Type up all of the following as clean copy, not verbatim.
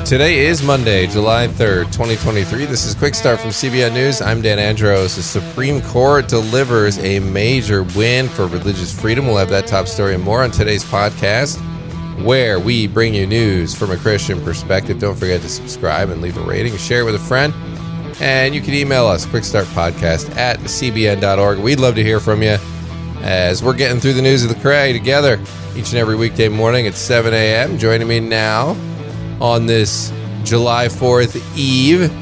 Today is Monday, July 3rd, 2023. This is Quick Start from CBN News. I'm Dan Andros. The Supreme Court delivers a major win for religious freedom. We'll have that top story and more on today's podcast, where we bring you news from a Christian perspective. Don't forget to subscribe and leave a rating. Share it with a friend. And you can email us, quickstartpodcast@cbn.org. We'd love to hear from you as we're getting through the news of the Cray together each and every weekday morning at 7 a.m. Joining me now on this July 4th Eve,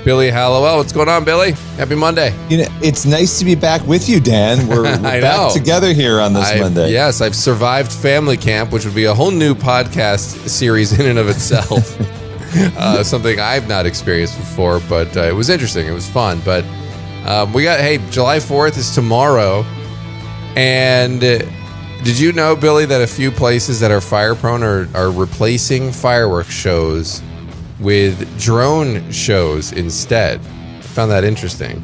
Billy Hallowell. What's going on, Billy? Happy Monday. You know, it's nice to be back with you, Dan. We're back together here on this Monday. Yes, I've survived family camp, which would be a whole new podcast series in and of itself. Something I've not experienced before, but it was interesting. It was fun. But July 4th is tomorrow. And did you know, Billy, that a few places that are fire prone are replacing fireworks shows with drone shows instead? I found that interesting.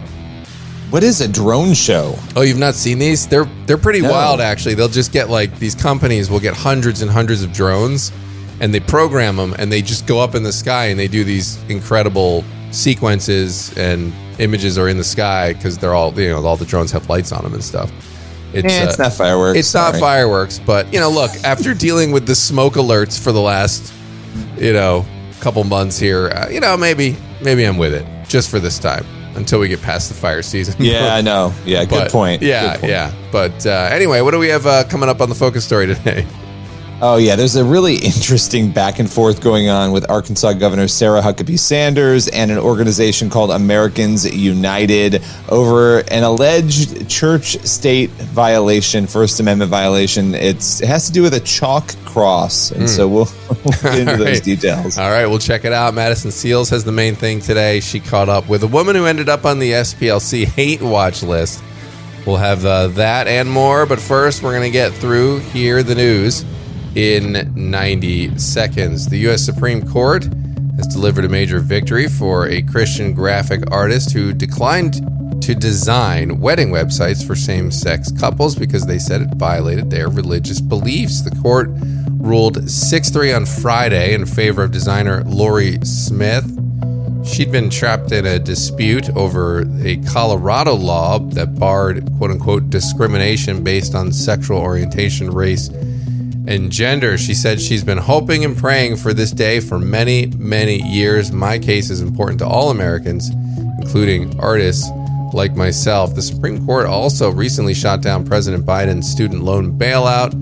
What is a drone show? Oh, you've not seen these? They're pretty wild, actually. They'll just get these companies will get hundreds and hundreds of drones, and they program them, and they just go up in the sky, and they do these incredible sequences, and images are in the sky because they're all the drones have lights on them and stuff. It's not fireworks. It's not fireworks, but look, after dealing with the smoke alerts for the last, couple months here, maybe I'm with it just for this time until we get past the fire season. Yeah, I know. Yeah, good point. Yeah. But anyway, what do we have coming up on the focus story today? Oh, yeah, there's a really interesting back and forth going on with Arkansas Governor Sarah Huckabee Sanders and an organization called Americans United over an alleged church-state violation, First Amendment violation. It has to do with a chalk cross, and so we'll get into those details. All right, we'll check it out. Madison Seals has the main thing today. She caught up with a woman who ended up on the SPLC hate watch list. We'll have that and more, but first we're going to get through the news in 90 seconds. The U.S. Supreme Court has delivered a major victory for a Christian graphic artist who declined to design wedding websites for same-sex couples because they said it violated their religious beliefs. The court ruled 6-3 on Friday in favor of designer Lori Smith. She'd been trapped in a dispute over a Colorado law that barred, quote-unquote, discrimination based on sexual orientation, race, and gender. She said she's been hoping and praying for this day for many, many years. My case is important to all Americans, including artists like myself. The Supreme Court also recently shot down President Biden's student loan bailout.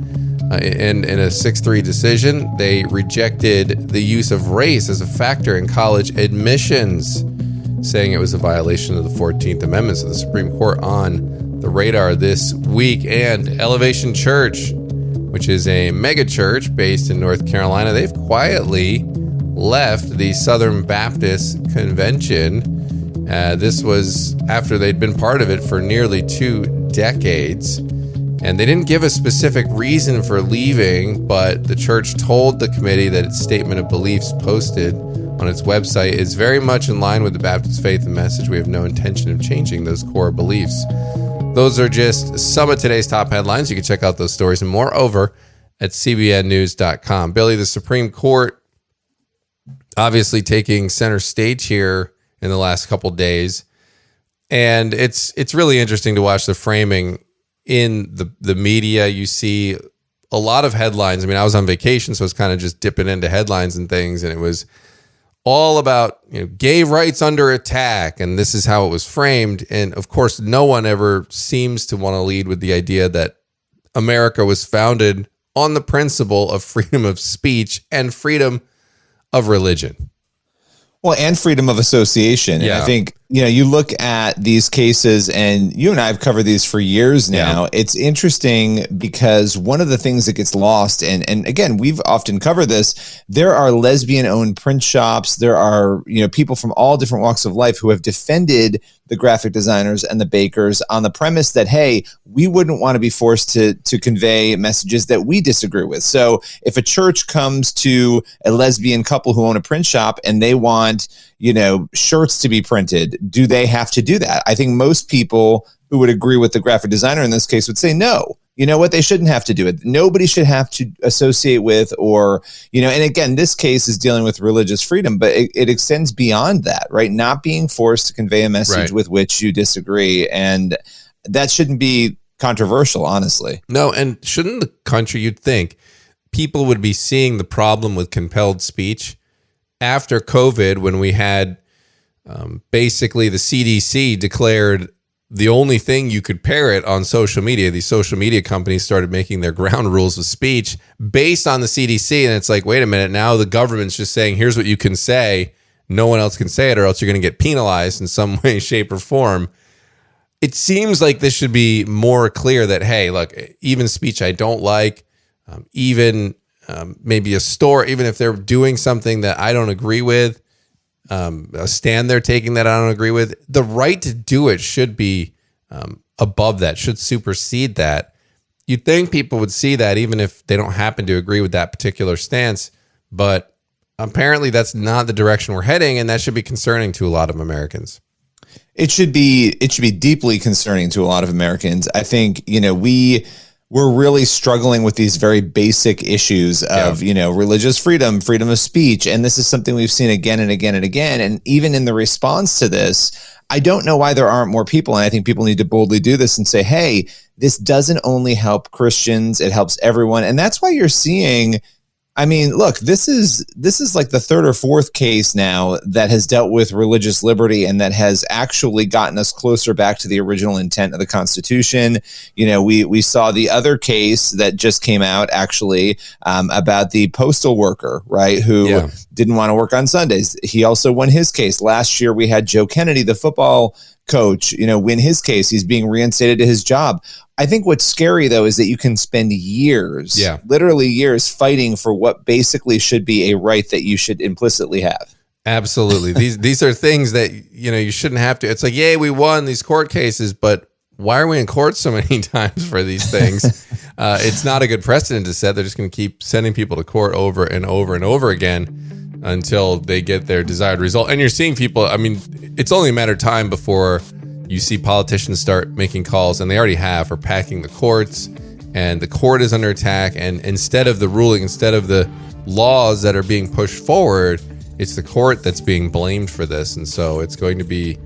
In a 6-3 decision, they rejected the use of race as a factor in college admissions, saying it was a violation of the 14th Amendment. So the Supreme Court on the radar this week. And Elevation Church, which is a mega church based in North Carolina, they've quietly left the Southern Baptist Convention. This was after they'd been part of it for nearly 2 decades. And they didn't give a specific reason for leaving, but the church told the committee that its statement of beliefs posted on its website is very much in line with the Baptist faith and message. We have no intention of changing those core beliefs. Those are just some of today's top headlines. You can check out those stories and more over at cbnnews.com. Billy, the Supreme Court obviously taking center stage here in the last couple days. And it's really interesting to watch the framing in the media. You see a lot of headlines. I mean, I was on vacation, so I was kind of just dipping into headlines and things, and it was all about gay rights under attack, and this is how it was framed. And of course, no one ever seems to want to lead with the idea that America was founded on the principle of freedom of speech and freedom of religion. Well, and freedom of association. Yeah. And I think, you look at these cases, and you and I have covered these for years now. Yeah. It's interesting because one of the things that gets lost, and again, we've often covered this, there are lesbian-owned print shops. There are, people from all different walks of life who have defended the graphic designers and the bakers on the premise that, hey, we wouldn't want to be forced to convey messages that we disagree with. So if a church comes to a lesbian couple who own a print shop and they want, shirts to be printed, do they have to do that? I think most people who would agree with the graphic designer in this case would say no. You know what? They shouldn't have to do it. Nobody should have to associate with or, and again, this case is dealing with religious freedom, but it extends beyond that, right? Not being forced to convey a message with which you disagree. And that shouldn't be controversial, honestly. No, and shouldn't the country, you'd think, people would be seeing the problem with compelled speech after COVID when we had basically the CDC declared the only thing you could parrot on social media. These social media companies started making their ground rules of speech based on the CDC. And it's like, wait a minute, now the government's just saying, here's what you can say. No one else can say it or else you're going to get penalized in some way, shape, or form. It seems like this should be more clear that, hey, look, even speech I don't like, even maybe a store, even if they're doing something that I don't agree with, a stand they're taking that I don't agree with, the right to do it should be above that, should supersede that. You'd think people would see that even if they don't happen to agree with that particular stance, but apparently that's not the direction we're heading, and that should be concerning to a lot of Americans. It should be deeply concerning to a lot of Americans. I think, we're really struggling with these very basic issues of, religious freedom, freedom of speech. And this is something we've seen again and again and again. And even in the response to this, I don't know why there aren't more people. And I think people need to boldly do this and say, hey, this doesn't only help Christians, it helps everyone. And that's why you're seeing, look, this is like the third or fourth case now that has dealt with religious liberty and that has actually gotten us closer back to the original intent of the Constitution. We saw the other case that just came out actually about the postal worker, right, who didn't want to work on Sundays. He also won his case. Last year we had Joe Kennedy, the football coach, win his case. He's being reinstated to his job. I think what's scary, though, is that you can spend years, literally years, fighting for what basically should be a right that you should implicitly have. Absolutely. These are things that, you shouldn't have to. It's like, yay, we won these court cases, but why are we in court so many times for these things? It's not a good precedent to set. They're just going to keep sending people to court over and over and over again until they get their desired result. And you're seeing people, it's only a matter of time before you see politicians start making calls, and they already have, for packing the courts, and the court is under attack. And instead of the laws that are being pushed forward, it's the court that's being blamed for this. And so it's going to be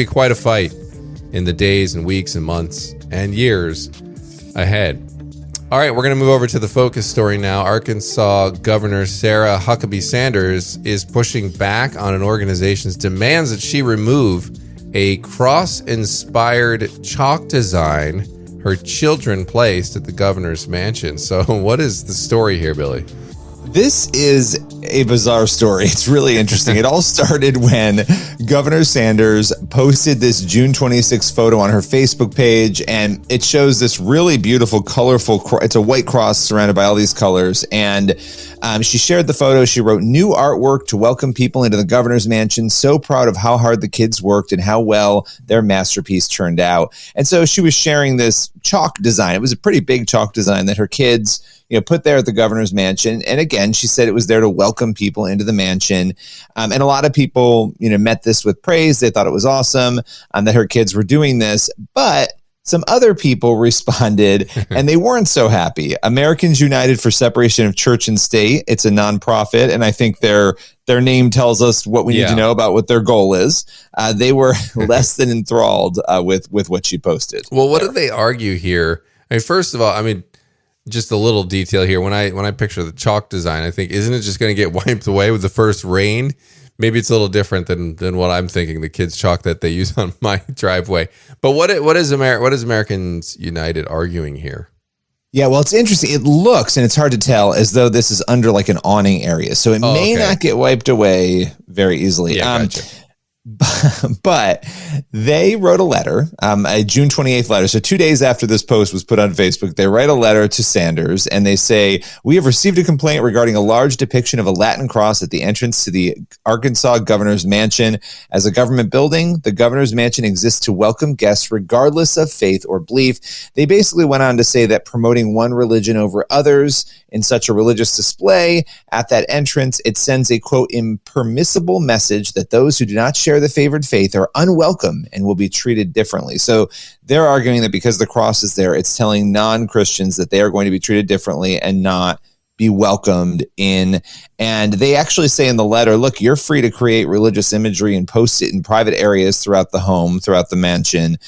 quite a fight in the days and weeks and months and years ahead. All right, we're going to move over to the focus story now. Arkansas Governor Sarah Huckabee Sanders is pushing back on an organization's demands that she remove a cross-inspired chalk design her children placed at the governor's mansion. So what is the story here, Billy? This is a bizarre story. It's really interesting. It all started when Governor Sanders posted this June 26 photo on her Facebook page, and it shows this really beautiful, colorful, it's a white cross surrounded by all these colors. And she shared the photo. She wrote, "New artwork to welcome people into the governor's mansion. So proud of how hard the kids worked and how well their masterpiece turned out." And so she was sharing this chalk design. It was a pretty big chalk design that her kids put there at the governor's mansion. And again, she said it was there to welcome people into the mansion. And a lot of people, met this with praise. They thought it was awesome that her kids were doing this. But some other people responded and they weren't so happy. Americans United for Separation of Church and State. It's a nonprofit. And I think their name tells us what we need to know about what their goal is. They were less than enthralled with what she posted. Well, what did they argue here? First of all, just a little detail here. When I picture the chalk design, I think, isn't it just going to get wiped away with the first rain? Maybe it's a little different than what I'm thinking, the kids' chalk that they use on my driveway. But what is Americans United arguing here? Yeah, well, it's interesting. It looks, and it's hard to tell, as though this is under like an awning area. So it may not get wiped away very easily. Yeah, gotcha. But they wrote a letter, a June 28th letter. So 2 days after this post was put on Facebook, they write a letter to Sanders and they say, "We have received a complaint regarding a large depiction of a Latin cross at the entrance to the Arkansas governor's mansion. As a government building, the governor's mansion exists to welcome guests regardless of faith or belief." They basically went on to say that promoting one religion over others in such a religious display at that entrance, it sends a, quote, impermissible message that those who do not share share the favored faith are unwelcome and will be treated differently. So they're arguing that because the cross is there, it's telling non-Christians that they are going to be treated differently and not be welcomed in. And they actually say in the letter, look, you're free to create religious imagery and post it in private areas throughout the home, throughout the mansion.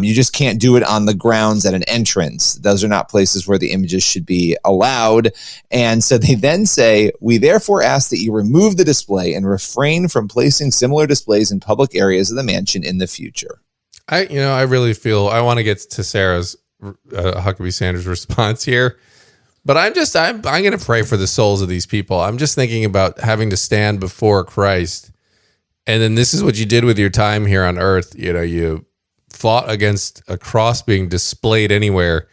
You just can't do it on the grounds at an entrance. Those are not places where the images should be allowed. And so they then say, we therefore ask that you remove the display and refrain from placing similar displays in public areas of the mansion in the future. I really feel I want to get to Sarah's Huckabee Sanders response here. But I'm going to pray for the souls of these people. I'm just thinking about having to stand before Christ. And then this is what you did with your time here on earth. You fought against a cross being displayed anywhere.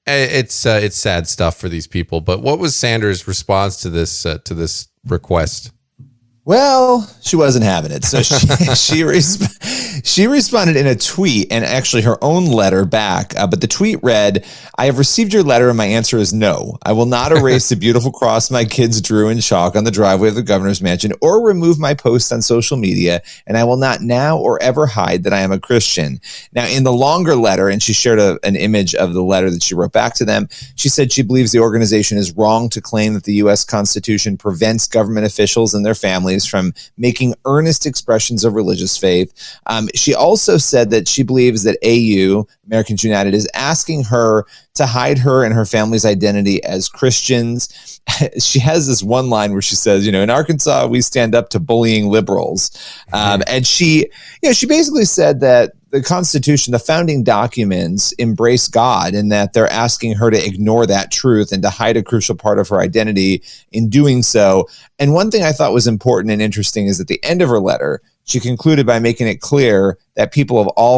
It's sad stuff for these people. But what was Sanders' response to this request? Well, she wasn't having it. So she responded in a tweet and actually her own letter back. But the tweet read, I have received your letter and my answer is no. I will not erase the beautiful cross my kids drew in chalk on the driveway of the governor's mansion or remove my post on social media. And I will not now or ever hide that I am a Christian. Now, in the longer letter, and she shared an image of the letter that she wrote back to them, she said she believes the organization is wrong to claim that the U.S. Constitution prevents government officials and their families from making earnest expressions of religious faith. She also said that she believes that AU, Americans United, is asking her to hide her and her family's identity as Christians. She has this one line where she says, in Arkansas, we stand up to bullying liberals. And she basically said that the Constitution, the founding documents, embrace God and that they're asking her to ignore that truth and to hide a crucial part of her identity in doing so. And one thing I thought was important and interesting is at the end of her letter, she concluded by making it clear that people of all